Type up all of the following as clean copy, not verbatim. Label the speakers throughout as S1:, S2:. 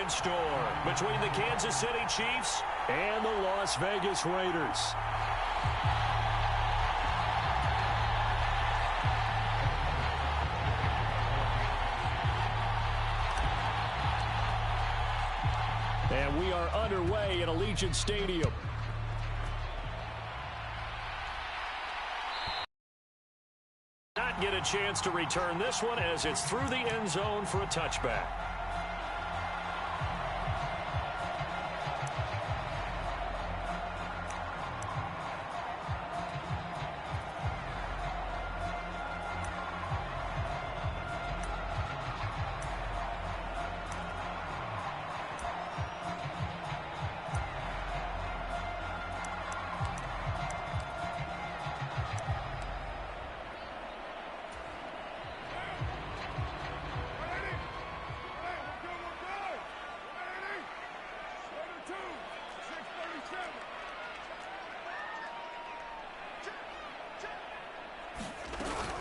S1: halftime score between the Kansas City Chiefs and the Las Vegas Raiders. And we are underway at Allegiant Stadium. Not get a chance to return this one as it's through the end zone for a touchback.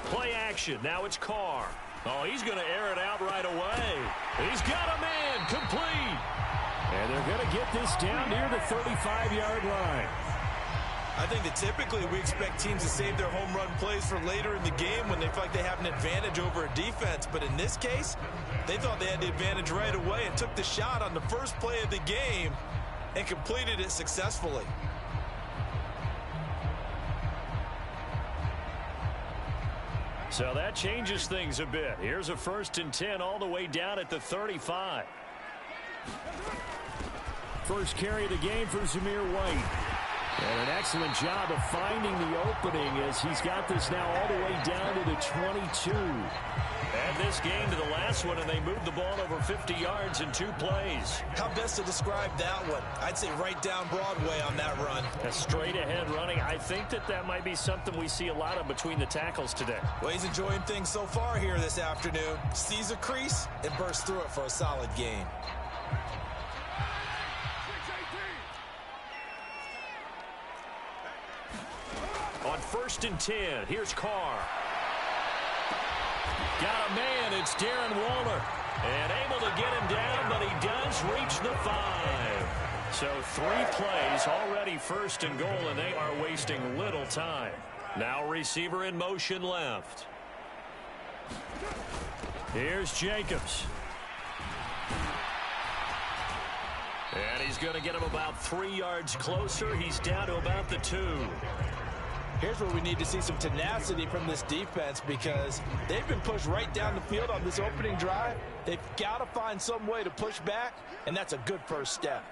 S1: Play action. Now it's Carr. Oh, he's going to air it out right away. He's got a man complete. And they're going to get this down near the 35-yard line.
S2: I think that typically we expect teams to save their home run plays for later in the game when they feel like they have an advantage over a defense. But in this case, they thought they had the advantage right away and took the shot on the first play of the game and completed it successfully.
S1: So that changes things a bit. Here's a 1st and 10 all the way down at the 35. First carry of the game for Zamir White. And an excellent job of finding the opening as he's got this now all the way down to the 22. And this game to the last one, and they moved the ball over 50 yards in 2 plays.
S2: How best to describe that one? I'd say right down Broadway on that run.
S1: A straight-ahead running. I think that might be something we see a lot of between the tackles today.
S2: Well, he's enjoying things so far here this afternoon. Sees a crease and bursts through it for a solid gain.
S1: On 1st and 10, here's Carr. Got a man, it's Darren Waller. And able to get him down, but he does reach the 5. So 3 plays, already 1st and goal, and they are wasting little time. Now receiver in motion left. Here's Jacobs. And he's going to get him about 3 yards closer. He's down to about the 2.
S2: Here's where we need to see some tenacity from this defense because they've been pushed right down the field on this opening drive. They've got to find some way to push back, and that's a good first step.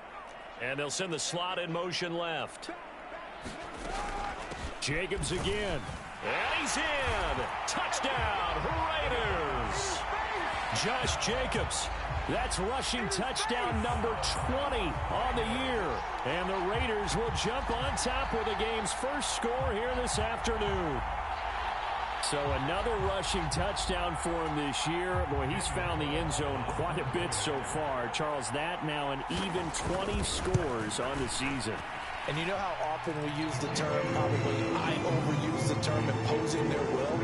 S1: And they'll send the slot in motion left. Jacobs again. And he's in. Touchdown, Raiders. Josh Jacobs. That's rushing touchdown number 20 on the year. And the Raiders will jump on top with the game's first score here this afternoon. So another rushing touchdown for him this year. Boy, he's found the end zone quite a bit so far. Charles, that now an even 20 scores on the season.
S2: And you know how often we use the term, probably I overuse the term imposing their will?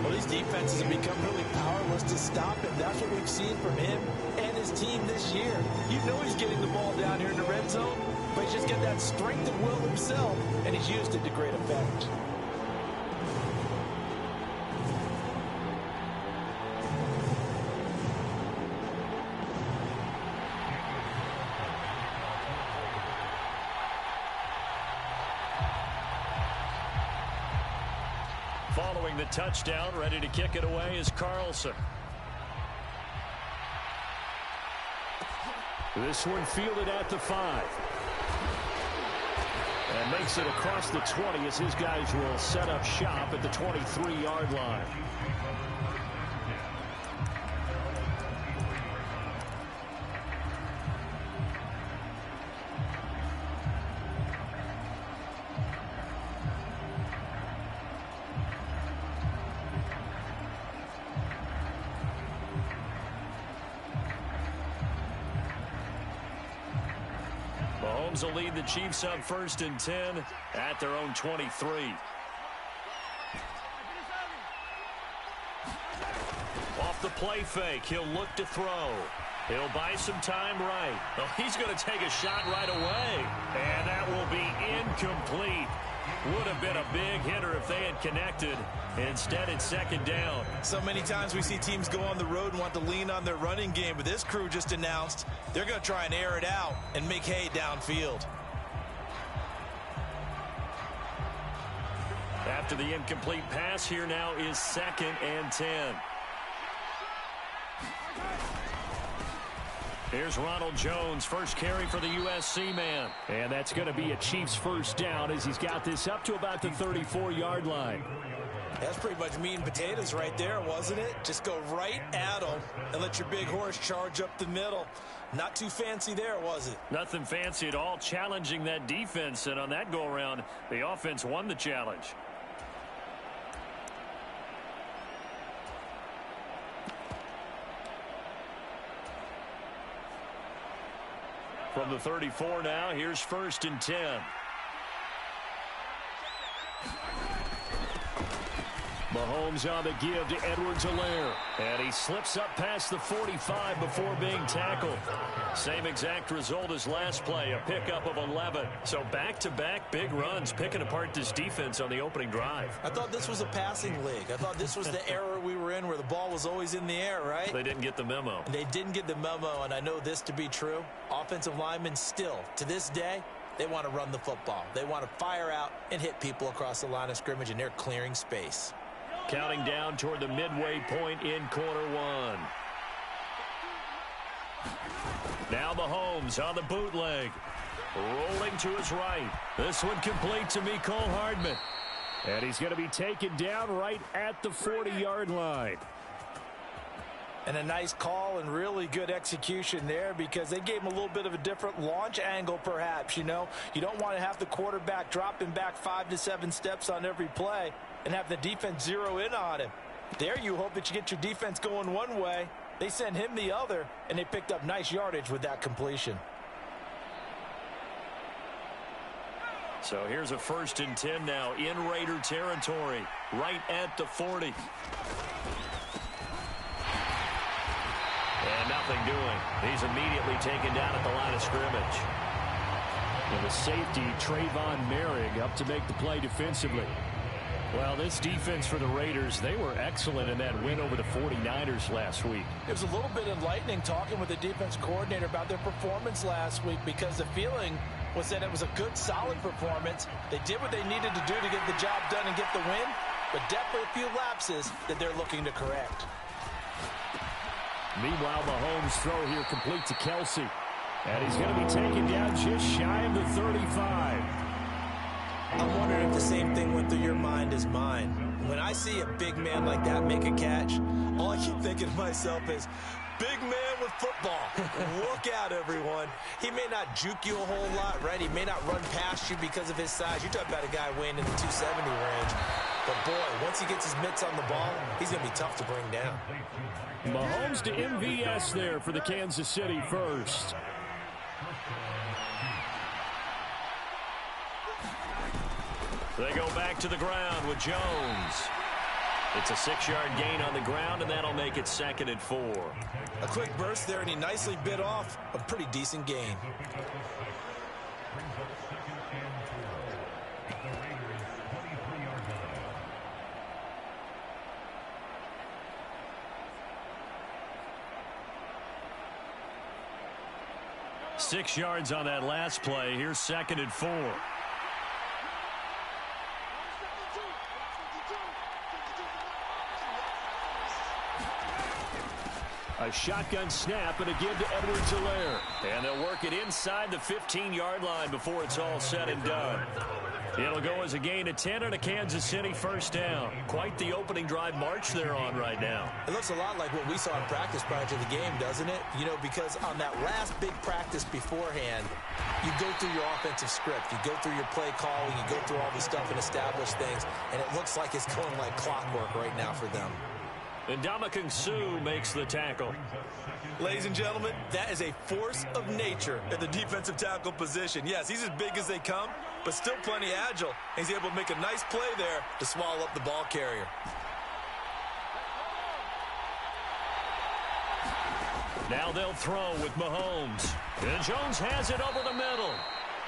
S2: Well, these defenses have become really powerless to stop him. That's what we've seen from him and his team this year. You know he's getting the ball down here in the red zone, but he's just got that strength of will himself, and he's used it to great effect.
S1: Following the touchdown, ready to kick it away is Carlson. This one fielded at the 5. And makes it across the 20 as his guys will set up shop at the 23-yard line. Mahomes will lead the Chiefs up 1st and 10 at their own 23. Off the play fake, he'll look to throw. He'll buy some time right. Oh, he's going to take a shot right away. And that will be incomplete. Would have been a big hitter if they had connected. Instead, it's second down.
S2: So many times we see teams go on the road and want to lean on their running game, but this crew just announced they're going to try and air it out and make hay downfield.
S1: After the incomplete pass, here now is 2nd and 10. Here's Ronald Jones, first carry for the USC man. And that's going to be a Chiefs first down as he's got this up to about the 34-yard line.
S2: That's pretty much meat and potatoes right there, wasn't it? Just go right at them and let your big horse charge up the middle. Not too fancy there, was it?
S1: Nothing fancy at all, challenging that defense. And on that go-around, the offense won the challenge. From the 34 now, here's 1st and 10. Mahomes on the give to Edwards-Helaire. And he slips up past the 45 before being tackled. Same exact result as last play, a pickup of 11. So back-to-back big runs, picking apart this defense on the opening drive.
S2: I thought this was a passing league. I thought this was the era we were in where the ball was always in the air, right?
S1: They didn't get the memo.
S2: They didn't get the memo, and I know this to be true. Offensive linemen still, to this day, they want to run the football. They want to fire out and hit people across the line of scrimmage, and they're clearing space.
S1: Counting down toward the midway point in quarter one. Now Mahomes on the bootleg. Rolling to his right. This one complete to Mecole Hardman. And he's going to be taken down right at the 40-yard line.
S2: And a nice call and really good execution there because they gave him a little bit of a different launch angle perhaps, you know. You don't want to have the quarterback dropping back 5 to 7 steps on every play and have the defense zero in on him. There you hope that you get your defense going one way. They send him the other, and they picked up nice yardage with that completion.
S1: So here's a 1st and 10 now in Raider territory, right at the 40. And nothing doing. He's immediately taken down at the line of scrimmage. And the safety, Trayvon Merrick, up to make the play defensively. Well, this defense for the Raiders, they were excellent in that win over the 49ers last week.
S2: It was a little bit enlightening talking with the defense coordinator about their performance last week because the feeling was that it was a good, solid performance. They did what they needed to do to get the job done and get the win, but definitely a few lapses that they're looking to correct.
S1: Meanwhile, Mahomes' throw here complete to Kelsey. And he's going to be taken down just shy of the 35.
S2: I'm wondering if the same thing went through your mind as mine. When I see a big man like that make a catch, all I keep thinking to myself is, big man with football. Look out, everyone. He may not juke you a whole lot, right? He may not run past you because of his size. You're talking about a guy weighing in the 270 range. But, boy, once he gets his mitts on the ball, he's going to be tough to bring down.
S1: Mahomes to MVS there for the Kansas City first. They go back to the ground with Jones. It's a 6-yard gain on the ground, and that'll make it 2nd and 4.
S2: A quick burst there, and he nicely bit off a pretty decent gain.
S1: Six yards on that last play. Here's 2nd and 4. A shotgun snap and a give to Edwards-Helaire. And they'll work it inside the 15-yard line before it's all said and done. It'll go as a gain of 10 and a Kansas City first down. Quite the opening drive march they're on right now.
S2: It looks a lot like what we saw in practice prior to the game, doesn't it? You know, because on that last big practice beforehand, you go through your offensive script. You go through your play calling. You go through all the stuff and establish things. And it looks like it's going like clockwork right now for them.
S1: And Ndamukong Suh makes the tackle.
S2: Ladies and gentlemen, that is a force of nature at the defensive tackle position. Yes, he's as big as they come, but still plenty agile. He's able to make a nice play there to swallow up the ball carrier.
S1: Now they'll throw with Mahomes. And Jones has it over the middle.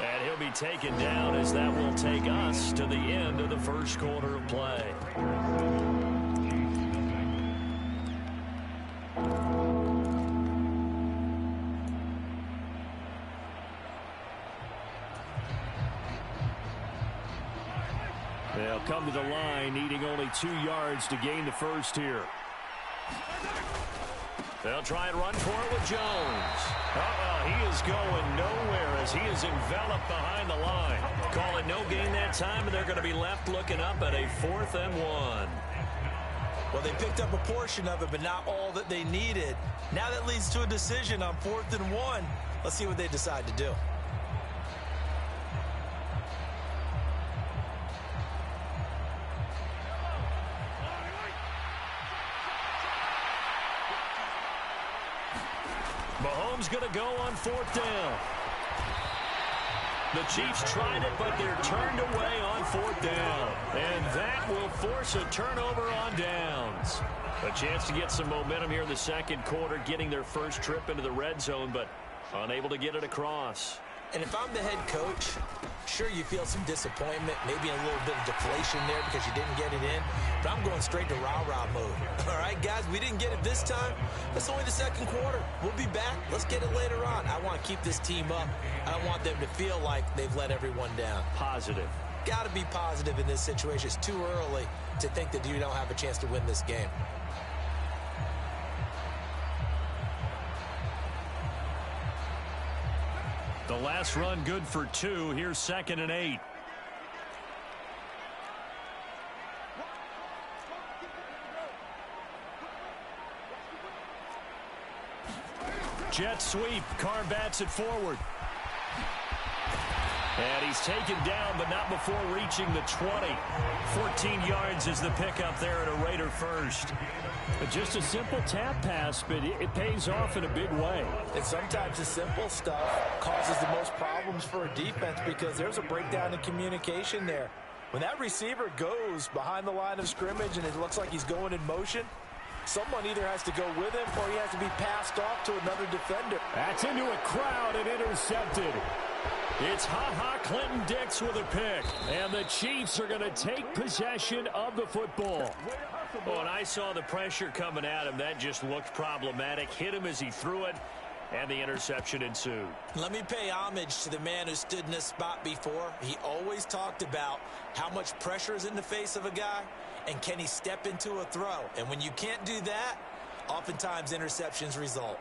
S1: And he'll be taken down as that will take us to the end of the first quarter of play. They'll come to the line, needing only 2 yards to gain the first here. They'll try and run for it with Jones. He is going nowhere as he is enveloped behind the line. Call it no gain that time, and they're going to be left looking up at a 4th and 1.
S2: Well, they picked up a portion of it, but not all that they needed. Now that leads to a decision on 4th and 1. Let's see what they decide to do.
S1: Mahomes going to go on 4th down. The Chiefs tried it, but they're turned away on 4th down. And that will force a turnover on downs. A chance to get some momentum here in the second quarter, getting their first trip into the red zone, but unable to get it across.
S2: And if I'm the head coach, sure, you feel some disappointment, maybe a little bit of deflation there because you didn't get it in. But I'm going straight to rah-rah mode. All right, guys, we didn't get it this time. That's only the second quarter. We'll be back. Let's get it later on. I want to keep this team up. I don't want them to feel like they've let everyone down.
S1: Positive.
S2: Got to be positive in this situation. It's too early to think that you don't have a chance to win this game.
S1: The last run good for 2. Here's 2nd and 8. Jet sweep. Carr bats it forward. And he's taken down, but not before reaching the 20. 14 yards is the pickup there at a Raider first. Just a simple tap pass, but it pays off in a big way.
S2: And sometimes the simple stuff causes the most problems for a defense because there's a breakdown in communication there. When that receiver goes behind the line of scrimmage and it looks like he's going in motion, someone either has to go with him or he has to be passed off to another defender.
S1: That's into a crowd and intercepted. It's Ha-Ha Clinton Dix with a pick. And the Chiefs are going to take possession of the football. Well, and I saw the pressure coming at him. That just looked problematic. Hit him as he threw it, and the interception ensued.
S2: Let me pay homage to the man who stood in this spot before. He always talked about how much pressure is in the face of a guy, and can he step into a throw. And when you can't do that, oftentimes interceptions result.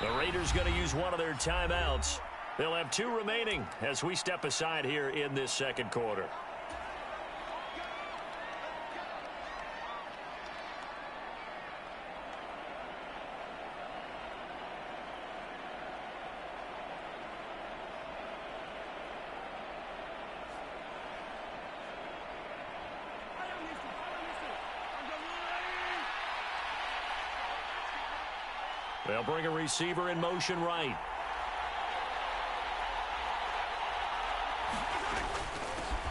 S1: The Raiders going to use one of their timeouts. They'll have 2 remaining as we step aside here in this second quarter. They'll bring a receiver in motion right.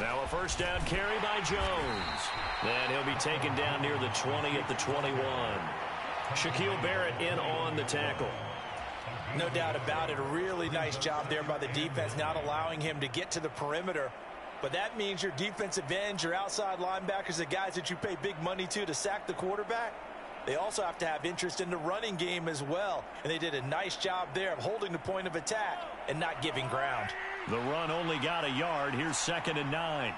S1: Now a first down carry by Jones. And he'll be taken down near the 20 at the 21. Shaquille Barrett in on the tackle.
S2: No doubt about it. A really nice job there by the defense, not allowing him to get to the perimeter. But that means your defensive ends, your outside linebackers, the guys that you pay big money to sack the quarterback, they also have to have interest in the running game as well. And they did a nice job there of holding the point of attack and not giving ground.
S1: The run only got a yard. Here's 2nd and 9.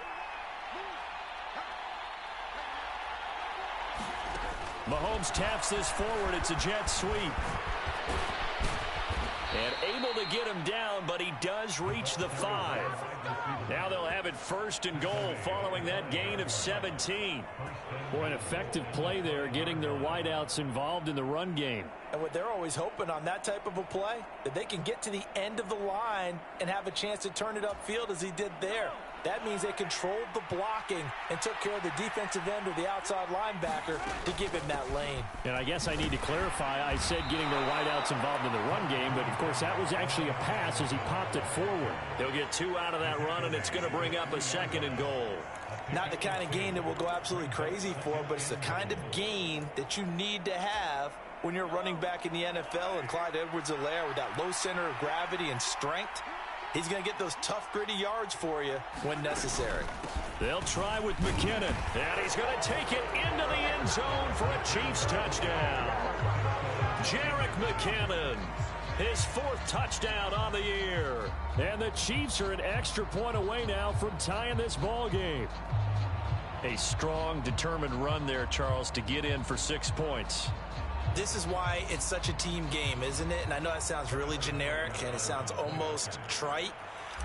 S1: Mahomes taps this forward. It's a jet sweep. And able to get him down, but he does reach the 5. Now they'll have it 1st and goal following that gain of 17. Boy, an effective play there, getting their wideouts involved in the run game.
S2: And what they're always hoping on that type of a play, that they can get to the end of the line and have a chance to turn it upfield as he did there. That means they controlled the blocking and took care of the defensive end or the outside linebacker to give him that lane.
S1: And I guess I need to clarify, I said getting their wideouts involved in the run game, but of course that was actually a pass as he popped it forward. They'll get 2 out of that run, and it's going to bring up a 2nd and goal.
S2: Not the kind of gain that we'll go absolutely crazy for, but it's the kind of gain that you need to have when you're running back in the NFL. And Clyde Edwards-Helaire with that low center of gravity and strength, he's going to get those tough, gritty yards for you when necessary.
S1: They'll try with McKinnon, and he's going to take it into the end zone for a Chiefs touchdown. Jerick McKinnon, his 4th touchdown on the year. And the Chiefs are an extra point away now from tying this ball game. A strong, determined run there, Charles, to get in for 6 points.
S2: This is why it's such a team game, isn't it? And I know that sounds really generic and it sounds almost trite,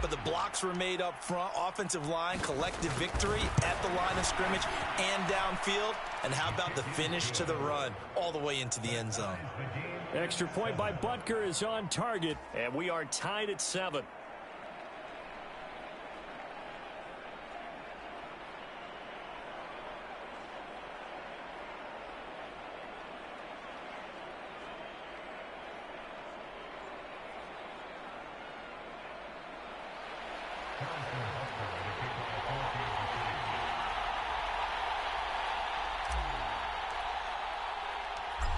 S2: but the blocks were made up front, offensive line, collective victory at the line of scrimmage and downfield. And how about the finish to the run all the way into the end zone?
S1: Extra point by Butker is on target, and we are tied at 7.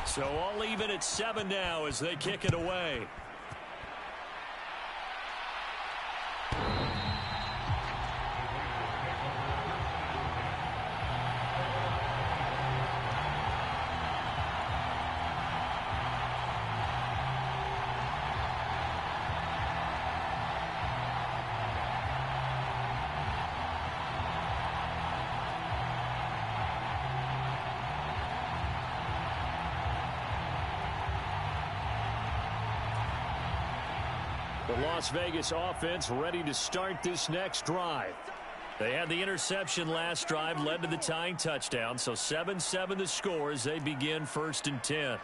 S1: So all even at 7 now as they kick it away. The Las Vegas offense ready to start this next drive. They had the interception last drive, led to the tying touchdown, so 7-7 the score as they begin 1st and 10.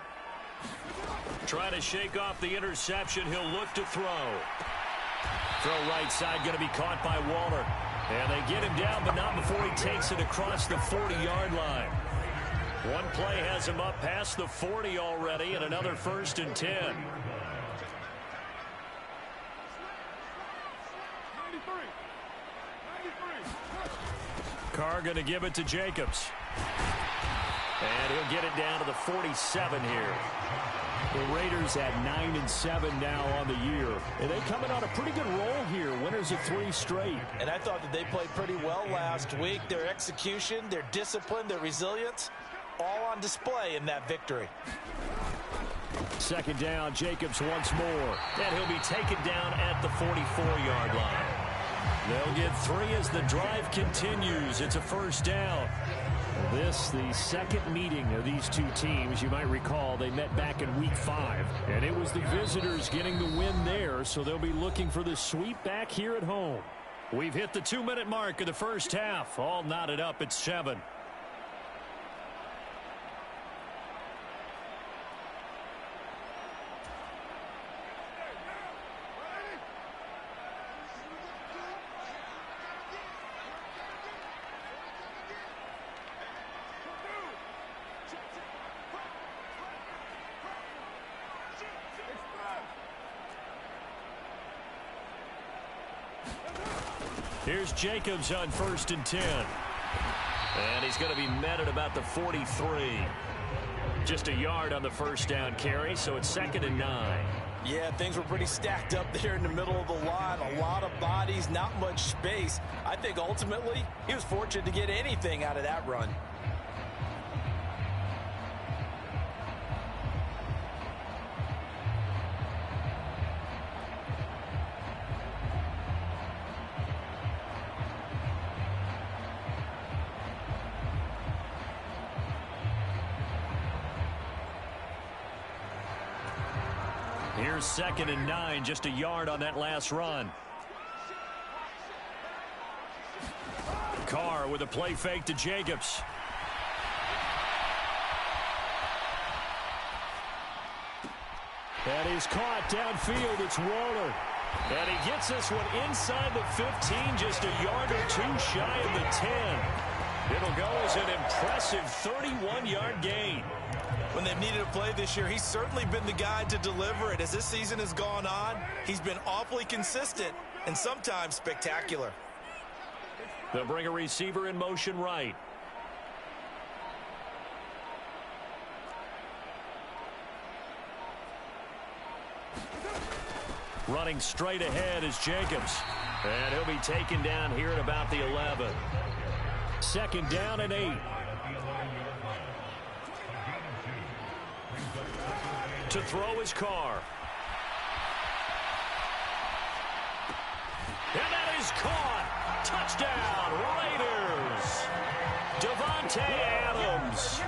S1: Trying to shake off the interception, he'll look to throw. Throw right side going to be caught by Waller. And they get him down, but not before he takes it across the 40-yard line. One play has him up past the 40 already, and another 1st and 10. Carr going to give it to Jacobs. And he'll get it down to the 47 here. The Raiders at 9-7 now on the year. And they coming on a pretty good roll here. Winners of 3 straight.
S2: And I thought that they played pretty well last week. Their execution, their discipline, their resilience, all on display in that victory.
S1: 2nd down, Jacobs once more. And he'll be taken down at the 44-yard line. They'll get 3 as the drive continues. It's a 1st down. This, the 2nd meeting of these 2 teams. You might recall they met back in week 5. And it was the visitors getting the win there, so they'll be looking for the sweep back here at home. We've hit the 2-minute mark of the 1st half. All knotted up at 7. Here's Jacobs on 1st and 10. And he's going to be met at about the 43. Just a yard on the 1st down carry, so it's 2nd and 9.
S2: Yeah, things were pretty stacked up there in the middle of the line. A lot of bodies, not much space. I think ultimately he was fortunate to get anything out of that run. Here's 2nd and 9, just a yard on that last run. Carr with a play fake to Jacobs. That is caught downfield. It's Waller.
S1: And he gets this one inside the 15, just a yard or two shy of the 10. It'll go as an impressive 31-yard gain.
S2: When they've needed a play this year, he's certainly been the guy to deliver it. As this season has gone on, he's been awfully consistent and sometimes spectacular.
S1: They'll bring a receiver in motion right. Running straight ahead is Jacobs. And he'll be taken down here at about the 11. Second down and 8. To throw his Carr. And that is caught. Touchdown, Raiders. Devontae Adams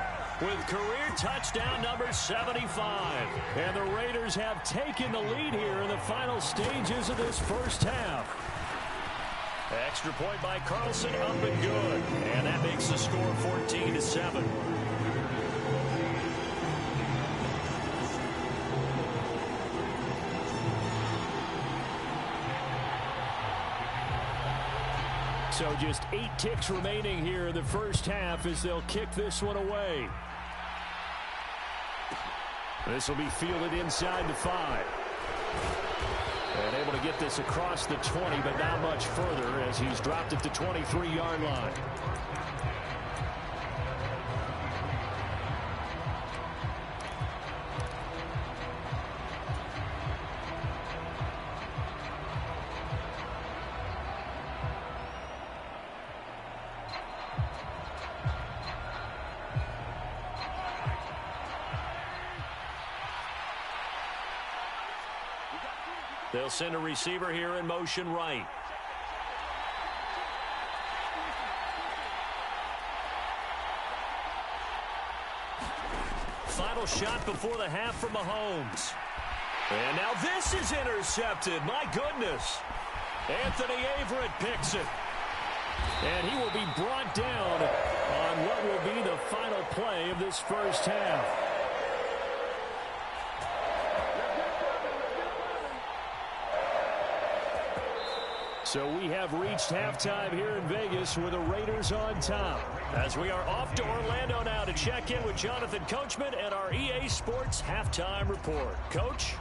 S1: with career touchdown number 75. And the Raiders have taken the lead here in the final stages of this first half. Extra point by Carlson, up and good. And that makes the score 14-7. So just 8 ticks remaining here in the first half as they'll kick this one away. This will be fielded inside the 5. And able to get this across the 20, but not much further as he's dropped it to 23-yard line. They'll send a receiver here in motion right. Final shot before the half from Mahomes. And now this is intercepted. My goodness. Anthony Averett picks it. And he will be brought down on what will be the final play of this first half. So we have reached halftime here in Vegas with the Raiders on top. As we are off to Orlando now to check in with Jonathan Coachman and our EA Sports Halftime Report. Coach?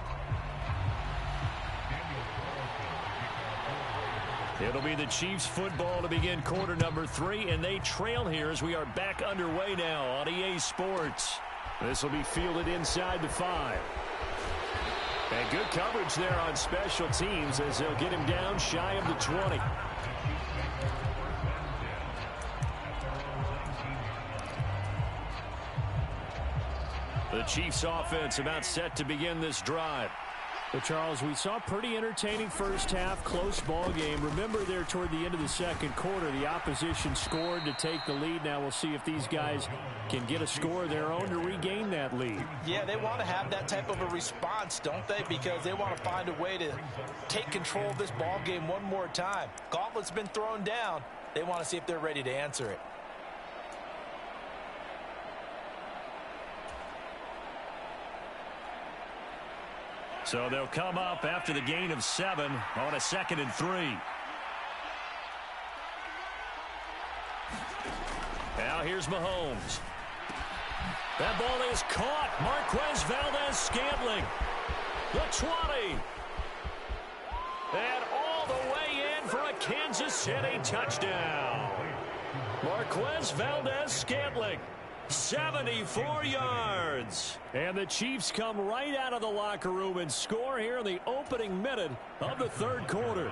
S1: It'll be the Chiefs football to begin quarter number 3, and they trail here as we are back underway now on EA Sports. This will be fielded inside the 5. And good coverage there on special teams as they'll get him down shy of the 20. The Chiefs offense about set to begin this drive. Well, Charles, we saw a pretty entertaining first half, close ball game. Remember there toward the end of the second quarter, the opposition scored to take the lead. Now we'll see if these guys can get a score of their own to regain that lead.
S2: Yeah, they want to have that type of a response, don't they? Because they want to find a way to take control of this ball game one more time. Gauntlet's been thrown down. They want to see if they're ready to answer it.
S1: So they'll come up after the gain of 7 on a 2nd and 3. Now here's Mahomes. That ball is caught. Marquez Valdez-Scantling. The 20. And all the way in for a Kansas City touchdown. Marquez Valdez-Scantling. 74 yards. And the Chiefs come right out of the locker room and score here in the opening minute of the third quarter.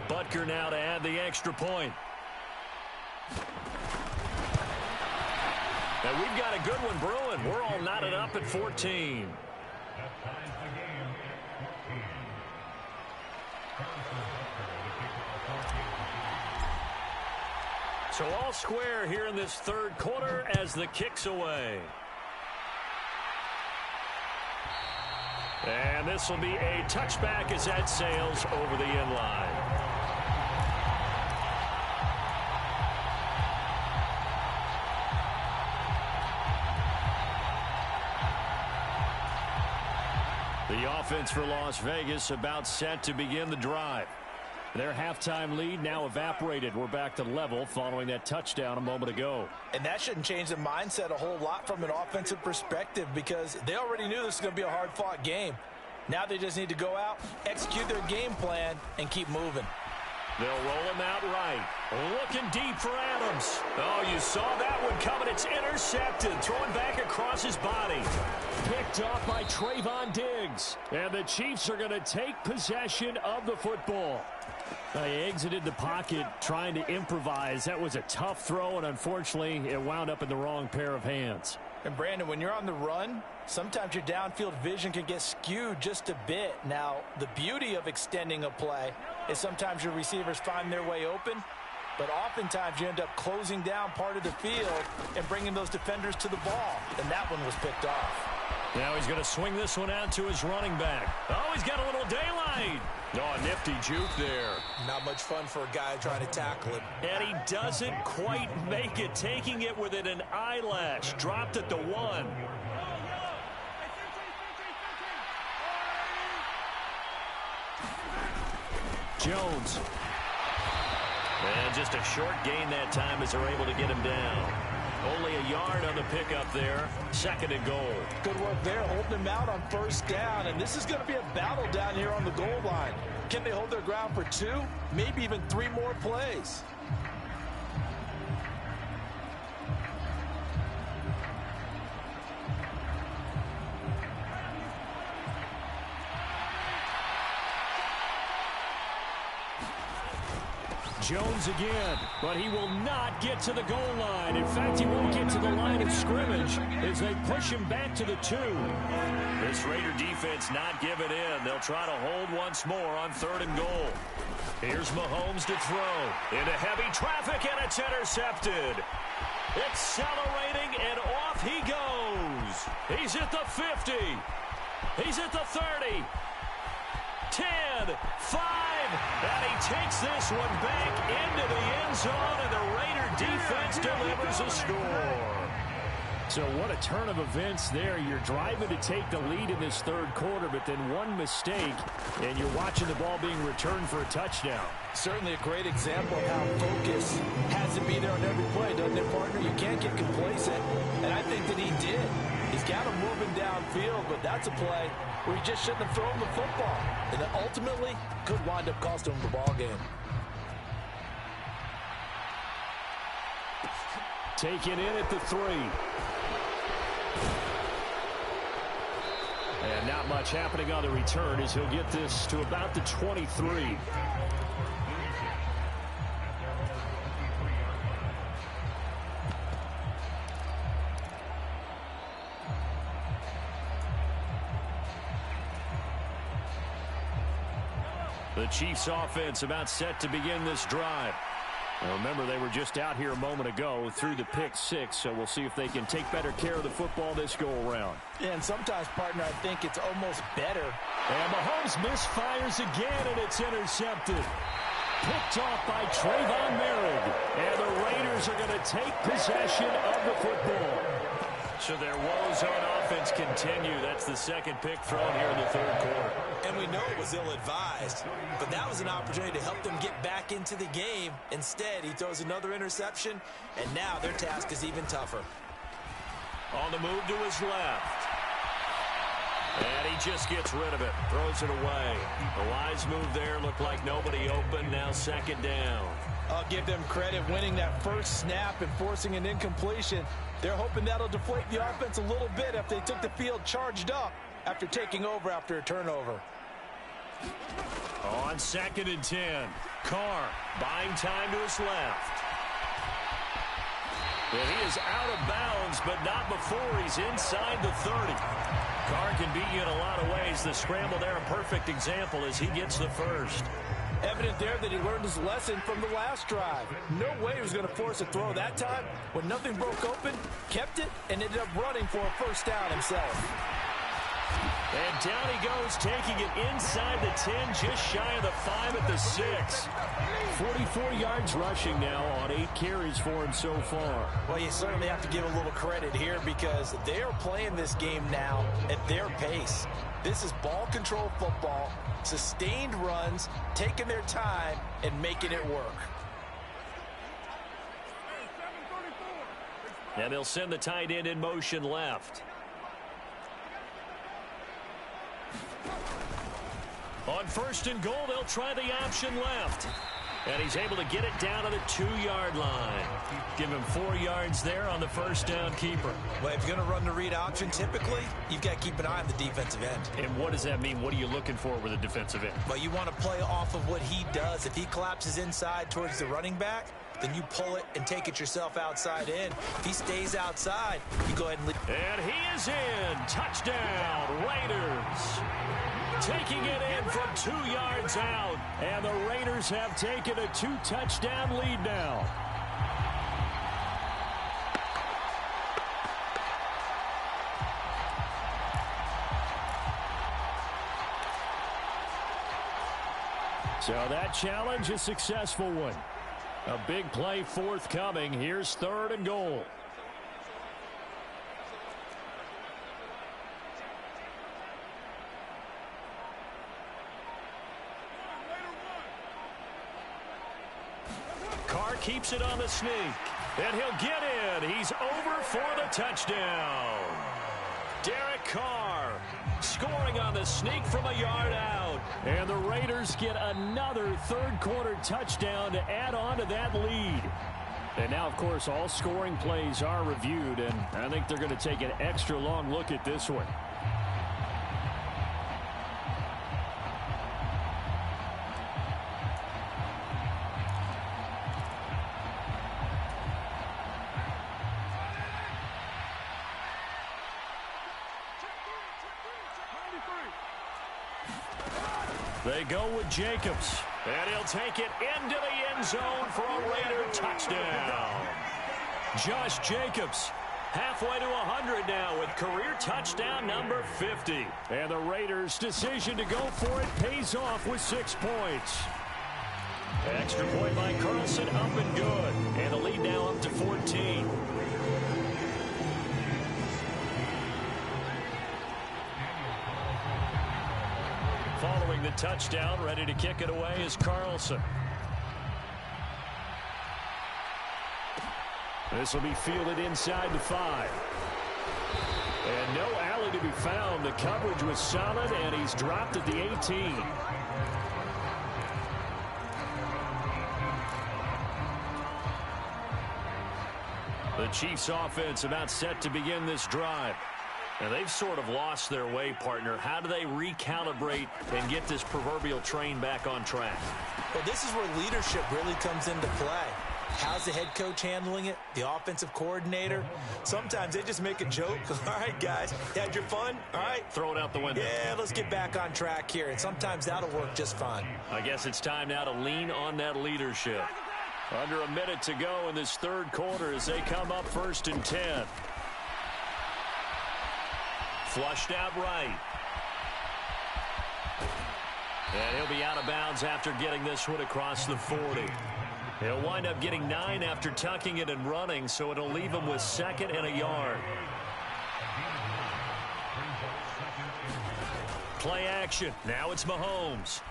S1: Butker now to add the extra point. And we've got a good one brewing. We're all knotted up at 14. So all square here in this third quarter as the kick's away. And this will be a touchback as that sails over the end line. The offense for Las Vegas about set to begin the drive. Their halftime lead now evaporated. We're back to level following that touchdown a moment ago.
S2: And that shouldn't change the mindset a whole lot from an offensive perspective because they already knew this was going to be a hard-fought game. Now they just need to go out, execute their game plan, and keep moving.
S1: They'll roll him out right. Looking deep for Adams. Oh, you saw that one coming. It's intercepted. Throwing back across his body. Picked off by Trayvon Diggs. And the Chiefs are going to take possession of the football. They exited the pocket trying to improvise. That was a tough throw, and unfortunately, it wound up in the wrong pair of hands.
S2: And, Brandon, when you're on the run, sometimes your downfield vision can get skewed just a bit. Now, the beauty of extending a play is sometimes your receivers find their way open, but oftentimes you end up closing down part of the field and bringing those defenders to the ball, and that one was picked off.
S1: Now he's going to swing this one out to his running back. Oh, he's got a little daylight. Oh, a nifty juke there.
S2: Not much fun for a guy trying to tackle him.
S1: And he doesn't quite make it, taking it within an eyelash. Dropped at the 1. Jones. And just a short gain that time as they're able to get him down. Only a yard on the pickup there. 2nd and goal.
S2: Good work there, holding him out on 1st down. And this is going to be a battle down here on the goal line. Can they hold their ground for 2, maybe even 3 more plays?
S1: Jones again, but he will not get to the goal line. In fact, he won't get to the line of scrimmage as they push him back to the 2. This Raider defense not giving in. They'll try to hold once more on 3rd and goal. Here's Mahomes to throw. Into heavy traffic, and it's intercepted. Accelerating, and off he goes. He's at the 50. He's at the 30. 10, 5, and he takes this one back into the end zone, and the Raider defense delivers a score. So what a turn of events there. You're driving to take the lead in this 3rd quarter, but then one mistake, and you're watching the ball being returned for a touchdown. Certainly a great example of how focus has to be there on every play, doesn't it, partner? You can't get complacent, and I think that he did. He's got him moving downfield, but that's a play where he just shouldn't have thrown the football. And it ultimately could wind up costing him the ball game. Taken in at the 3. And not much happening on the return as he'll get this to about the 23. The Chiefs offense about set to begin this drive. Now remember, they were just out here a moment ago through the pick 6, so we'll see if they can take better care of the football this go-around.
S2: And sometimes, partner, I think it's almost better.
S1: And Mahomes misfires again, and it's intercepted. Picked off by Trayvon Merrick. And the Raiders are going to take possession of the football. So their woes on offense continue. That's the 2nd pick thrown here in the 3rd quarter.
S2: And we know it was ill-advised, but that was an opportunity to help them get back into the game. Instead, he throws another interception, and now their task is even tougher.
S1: On the move to his left. And he just gets rid of it. Throws it away. The wise move there. Looked like nobody open. Now 2nd down.
S2: I'll give them credit winning that first snap and forcing an incompletion. They're hoping that'll deflate the offense a little bit if they took the field charged up after taking over after a turnover.
S1: On 2nd and 10. Carr buying time to his left. And he is out of bounds, but not before he's inside the 30. Carr can beat you in a lot of ways. The scramble there, a perfect example as he gets the first.
S2: Evident there that he learned his lesson from the last drive. No way he was going to force a throw that time. When nothing broke open, kept it, and ended up running for a 1st down himself.
S1: And down he goes, taking it inside the 10, just shy of the 5 at the 6. 44 yards rushing now on 8 carries for him so far.
S2: Well, you certainly have to give a little credit here because they are playing this game now at their pace. This is ball control football, sustained runs, taking their time, and making it work.
S1: And they'll send the tight end in motion left. On 1st and goal, they'll try the option left. And he's able to get it down to the 2-yard line. Give him 4 yards there on the first down keeper.
S2: Well, if you're going to run the read option, typically, you've got to keep an eye on the defensive end.
S1: And what does that mean? What are you looking for with a defensive end?
S2: Well, you want to play off of what he does. If he collapses inside towards the running back, then you pull it and take it yourself outside in. If he stays outside, you go ahead and leave.
S1: And he is in. Touchdown, Raiders. Taking it in from 2 yards out. And the Raiders have taken a 2-touchdown lead now. So that challenge, a successful one. A big play forthcoming. Here's 3rd and goal. Carr keeps it on the sneak. And he'll get in. He's over for the touchdown. Derek Carr scoring on the sneak from a yard out. And the Raiders get another 3rd quarter touchdown to add on to that lead. And now, of course, all scoring plays are reviewed, and I think they're going to take an extra long look at this one. They go with Jacobs, and he'll take it into the end zone for a Raider touchdown. Josh Jacobs, halfway to 100 now with career touchdown number 50. And the Raiders' decision to go for it pays off with 6 points. Extra point by Carlson, up and good. And the lead now up to 14. Following the touchdown, ready to kick it away is Carlson. This will be fielded inside the 5. And no alley to be found. The coverage was solid, and he's dropped at the 18. The Chiefs' offense about set to begin this drive. And they've sort of lost their way, partner. How do they recalibrate and get this proverbial train back on track?
S2: Well, this is where leadership really comes into play. How's the head coach handling it? The offensive coordinator? Sometimes they just make a joke. All right, guys, had your fun? All right.
S1: Throw it out the window.
S2: Yeah, let's get back on track here. And sometimes that'll work just fine.
S1: I guess it's time now to lean on that leadership. Under a minute to go in this 3rd quarter as they come up 1st and 10. Flushed out right. And he'll be out of bounds after getting this one across the 40. He'll wind up getting 9 after tucking it and running, so it'll leave him with 2nd and a yard. Play action. Now it's Mahomes.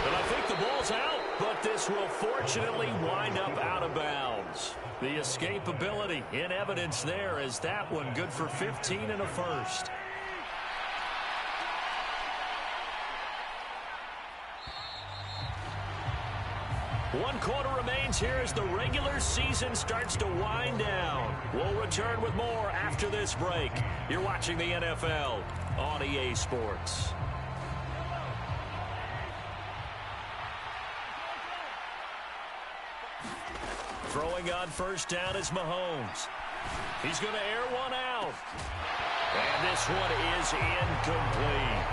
S1: And I think the ball's out, but this will fortunately wind up out of bounds. The escapability in evidence there as that one good for 15 and a first. One quarter remains here as the regular season starts to wind down. We'll return with more after this break. You're watching the NFL on EA Sports. Throwing on 1st down is Mahomes. He's going to air one out. And this one is incomplete.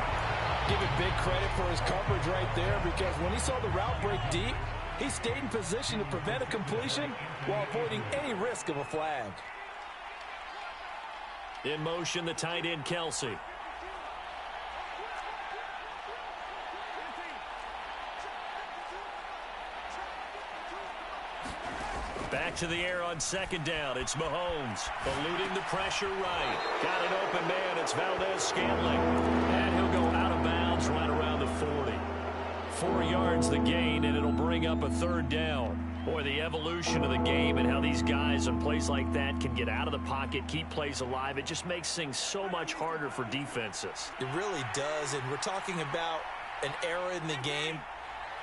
S2: Give it big credit for his coverage right there because when he saw the route break deep, he stayed in position to prevent a completion while avoiding any risk of a flag.
S1: In motion, the tight end, Kelsey. Back to the air on second down. It's Mahomes eluding the pressure right. Got an open man. It's Valdez-Scantling. And he'll go out of bounds right around the 40. 4 yards the gain, and it'll bring up a third down. Boy, the evolution of the game and how these guys on plays like that can get out of the pocket, keep plays alive, it just makes things so much harder for defenses.
S2: It really does, and we're talking about an era in the game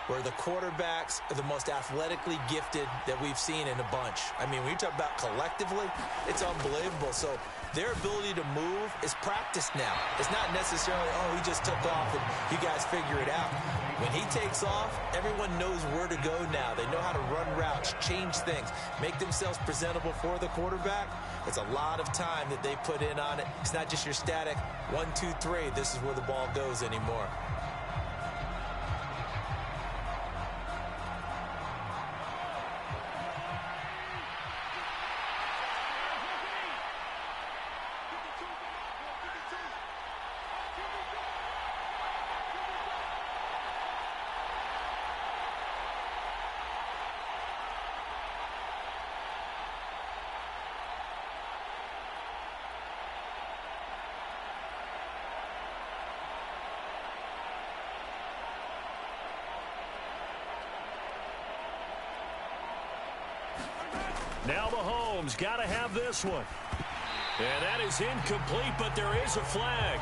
S2: where the quarterbacks are the most athletically gifted that we've seen in a bunch. I mean, when you talk about collectively, it's unbelievable. So their ability to move is practiced now. It's not necessarily, oh, he just took off and you guys figure it out. When he takes off, everyone knows where to go now. They know how to run routes, change things, make themselves presentable for the quarterback. It's a lot of time that they put in on it. It's not just your static 1, 2, 3, this is where the ball goes anymore.
S1: Now Mahomes got to have this one. And that is incomplete, but there is a flag.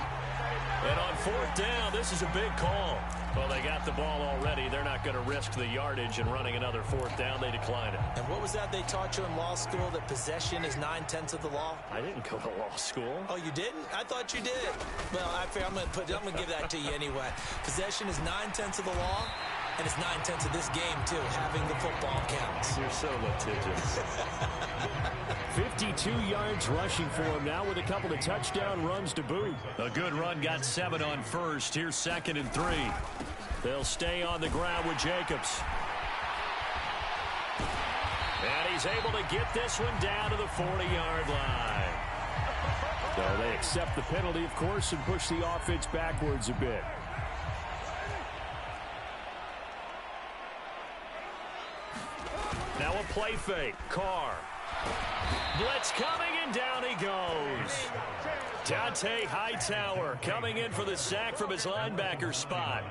S1: And on fourth down, this is a big call. Well, they got the ball already. They're not going to risk the yardage and running another fourth down. They decline it.
S2: And what was that they taught you in law school, that possession is 9/10 of the law?
S1: I didn't go to law school.
S2: Oh, you didn't? I thought you did. Well, I'm going to give that to you anyway. Possession is 9/10 of the law. And it's 9/10 of this game, too. Having the football counts.
S1: You're so litigious. 52 yards rushing for him now with a couple of touchdown runs to boot. A good run, got 7 on first. Here's 2nd and 3. They'll stay on the ground with Jacobs. And he's able to get this one down to the 40-yard line. So they accept the penalty, of course, and push the offense backwards a bit. Now a play fake. Carr. Blitz coming, and down he goes. Dante Hightower coming in for the sack from his linebacker spot.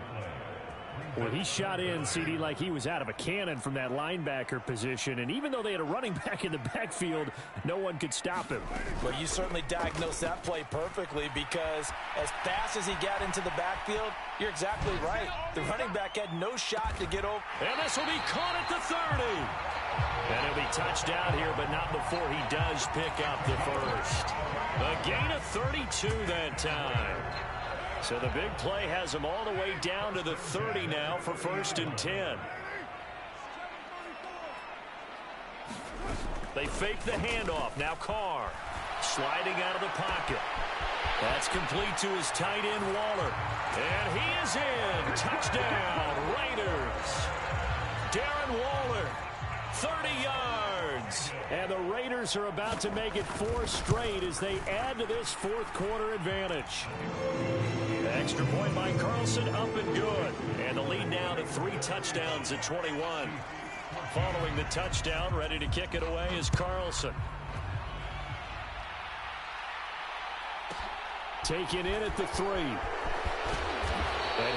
S1: Well, he shot in, CD, like he was out of a cannon from that linebacker position. And even though they had a running back in the backfield, no one could stop him.
S2: Well, you certainly diagnosed that play perfectly, because as fast as he got into the backfield, you're exactly right. The running back had no shot to get over.
S1: And this will be caught at the 30. And he'll be touched down here, but not before he does pick up the first. A gain of 32 that time. So the big play has him all the way down to the 30 now for 1st and 10. They fake the handoff. Now Carr sliding out of the pocket. That's complete to his tight end, Waller. And he is in. Touchdown, Raiders. Darren Waller, 30 yards. And the Raiders are about to make it 4 straight as they add to this fourth quarter advantage. Extra point by Carlson, up and good. And the lead now to 3 touchdowns at 21. Following the touchdown, ready to kick it away is Carlson. Taken in at the 3. And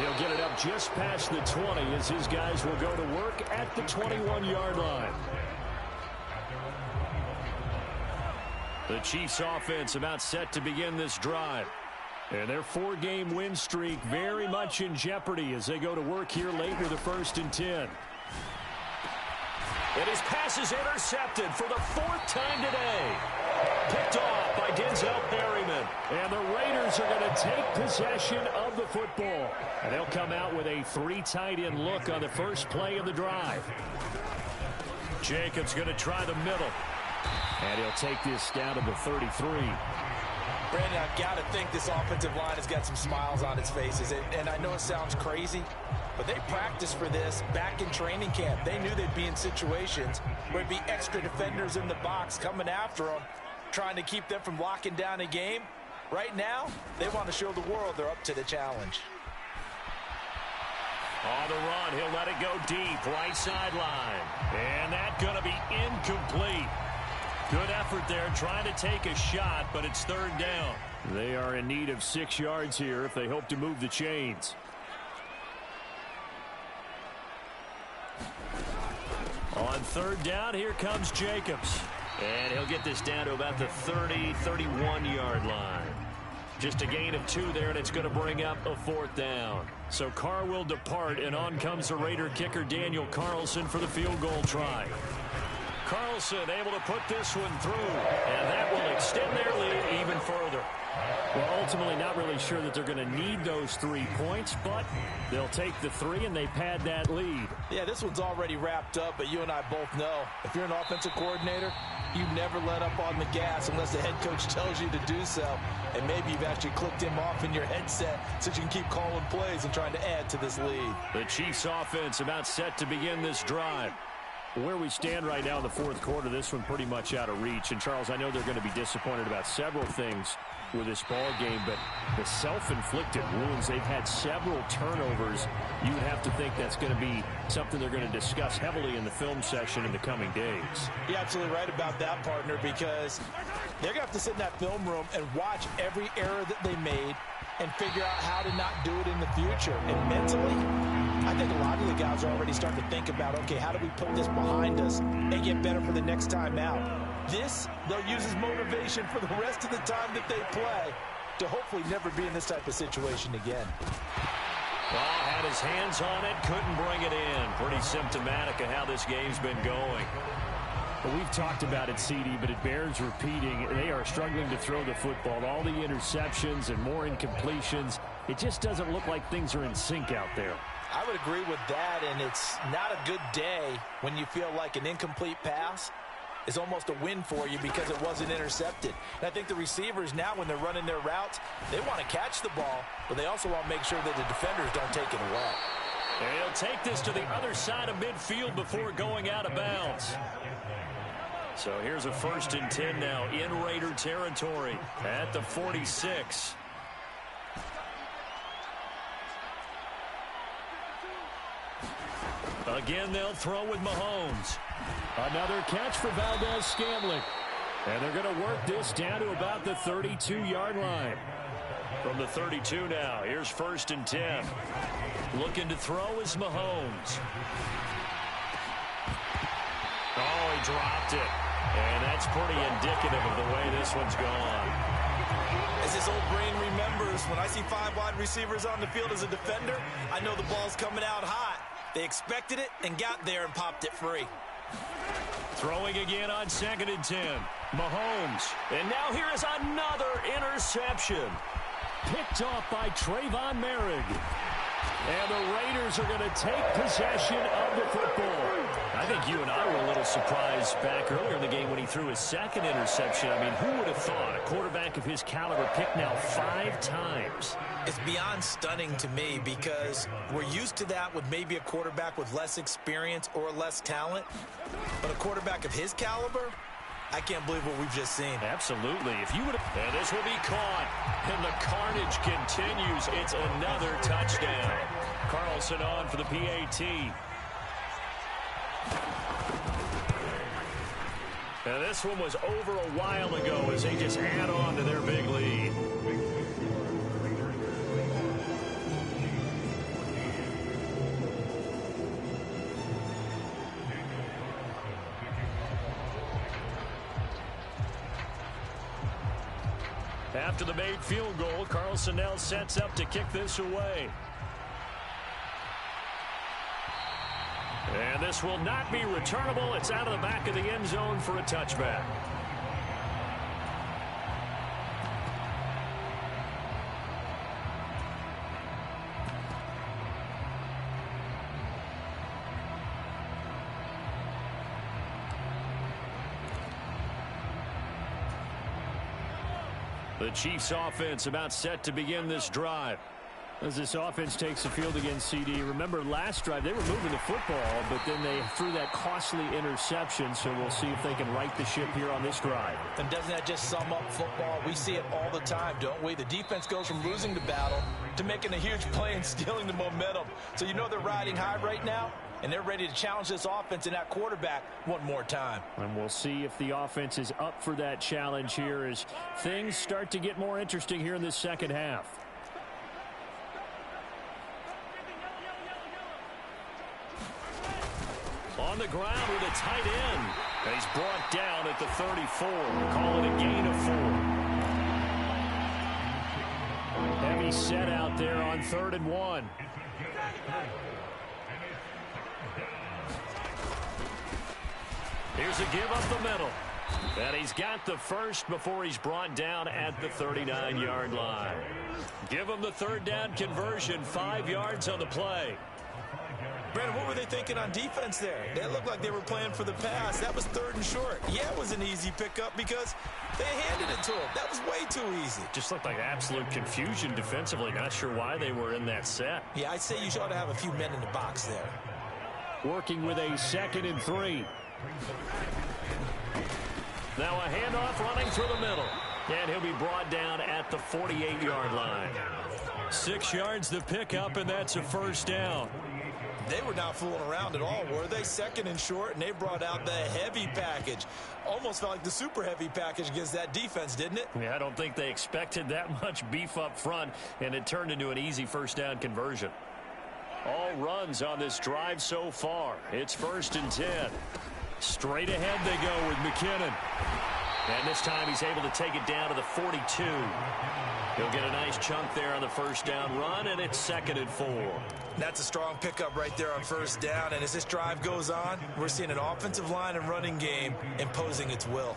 S1: he'll get it up just past the 20 as his guys will go to work at the 21-yard line. The Chiefs offense about set to begin this drive. And their 4-game win streak very much in jeopardy as they go to work here late with a 1st and 10. And his pass is intercepted for the 4th time today. Picked off by Denzel Perryman. And the Raiders are going to take possession of the football. And they'll come out with a 3 tight end look on the first play of the drive. Jacobs going to try the middle. And he'll take this down to the 33.
S2: Brandon, I've got to think this offensive line has got some smiles on its faces. And I know it sounds crazy, but they practiced for this back in training camp. They knew they'd be in situations where it'd be extra defenders in the box coming after them, trying to keep them from locking down a game. Right now, they want to show the world they're up to the challenge.
S1: On the run, he'll let it go deep, right sideline. And that's going to be incomplete. Good effort there, trying to take a shot, but it's third down. They are in need of 6 yards here if they hope to move the chains. On third down, here comes Jacobs. And he'll get this down to about the 30, 31-yard line. Just a gain of 2 there, and it's going to bring up a 4th down. So Carr will depart, and on comes the Raider kicker Daniel Carlson for the field goal try. Carlson able to put this one through, and that will extend their lead even further. Well, ultimately not really sure that they're going to need those 3 points, but they'll take the 3 and they pad that lead.
S2: Yeah, this one's already wrapped up, but you and I both know if you're an offensive coordinator, you never let up on the gas unless the head coach tells you to do so. And maybe you've actually clicked him off in your headset so you can keep calling plays and trying to add to this lead.
S1: The Chiefs offense about set to begin this drive. Where we stand right now in the 4th quarter, this one pretty much out of reach. And, Charles, I know they're going to be disappointed about several things with this ball game, but the self-inflicted wounds, they've had several turnovers. You would have to think that's going to be something they're going to discuss heavily in the film session in the coming days.
S2: You're absolutely right about that, partner, because they're going to have to sit in that film room and watch every error that they made and figure out how to not do it in the future. And mentally, I think a lot of the guys are already starting to think about, okay, how do we put this behind us and get better for the next time out? This, they'll use as motivation for the rest of the time that they play to hopefully never be in this type of situation again.
S1: Well, had his hands on it, couldn't bring it in. Pretty symptomatic of how this game's been going. Well, we've talked about it, CD, but it bears repeating. They are struggling to throw the football. All the interceptions and more incompletions. It just doesn't look like things are in sync out there.
S2: I would agree with that, and it's not a good day when you feel like an incomplete pass is almost a win for you because it wasn't intercepted. And I think the receivers now, when they're running their routes, they want to catch the ball, but they also want to make sure that the defenders don't take it away.
S1: And he'll take this to the other side of midfield before going out of bounds. So here's a 1st and 10 now in Raider territory at the 46. Again, they'll throw with Mahomes. Another catch for Valdez-Scantling. And they're going to work this down to about the 32-yard line. From the 32 now, here's 1st and 10. Looking to throw is Mahomes. Oh, he dropped it. And that's pretty indicative of the way this one's gone.
S2: As his old brain remembers, when I see 5 wide receivers on the field as a defender, I know the ball's coming out hot. They expected it and got there and popped it free.
S1: Throwing again on 2nd and 10. Mahomes. And now here is another interception. Picked off by Trayvon Merrick. And the Raiders are going to take possession of the football. I think you and I were a little surprised back earlier in the game when he threw his 2nd interception. I mean, who would have thought a quarterback of his caliber picked now 5 times?
S2: It's beyond stunning to me because we're used to that with maybe a quarterback with less experience or less talent. But a quarterback of his caliber, I can't believe what we've just seen.
S1: Absolutely. If you would have... And this will be caught. And the carnage continues. It's another touchdown. Carlson on for the PAT. And this one was over a while ago as they just add on to their big lead. After the made field goal, Carlson now sets up to kick this away. And this will not be returnable. It's out of the back of the end zone for a touchback. The Chiefs offense about set to begin this drive. As this offense takes the field against CD, remember last drive they were moving the football, but then they threw that costly interception, so we'll see if they can right the ship here on this drive.
S2: And doesn't that just sum up football? We see it all the time, don't we? The defense goes from losing the battle to making a huge play and stealing the momentum. So you know they're riding high right now, and they're ready to challenge this offense and that quarterback one more time.
S1: And we'll see if the offense is up for that challenge here as things start to get more interesting here in this second half. On the ground with a tight end. And he's brought down at the 34. Call it a gain of 4. Heavy set out there on 3rd and 1. Here's a give up the middle. And he's got the first before he's brought down at the 39-yard line. Give him the 3rd down conversion, 5 yards on the play.
S2: Brandon, what were they thinking on defense there? They looked like they were playing for the pass. That was 3rd and short. Yeah, it was an easy pickup because they handed it to him. That was way too easy.
S1: Just looked like absolute confusion defensively. Not sure why they were in that set.
S2: Yeah, I'd say you ought to have a few men in the box there.
S1: Working with a 2nd and 3. Now a handoff running through the middle. And he'll be brought down at the 48-yard line. 6 yards to pick up, and that's a 1st down.
S2: They were not fooling around at all, were they? 2nd and short, and they brought out the heavy package. Almost felt like the super heavy package against that defense, didn't it?
S1: Yeah, I don't think they expected that much beef up front, and it turned into an easy 1st down conversion. All runs on this drive so far. It's 1st and 10. Straight ahead they go with McKinnon. And this time he's able to take it down to the 42. He'll get a nice chunk there on the 1st down run, and it's 2nd and 4.
S2: That's a strong pickup right there on 1st down. And as this drive goes on, we're seeing an offensive line and running game imposing its will.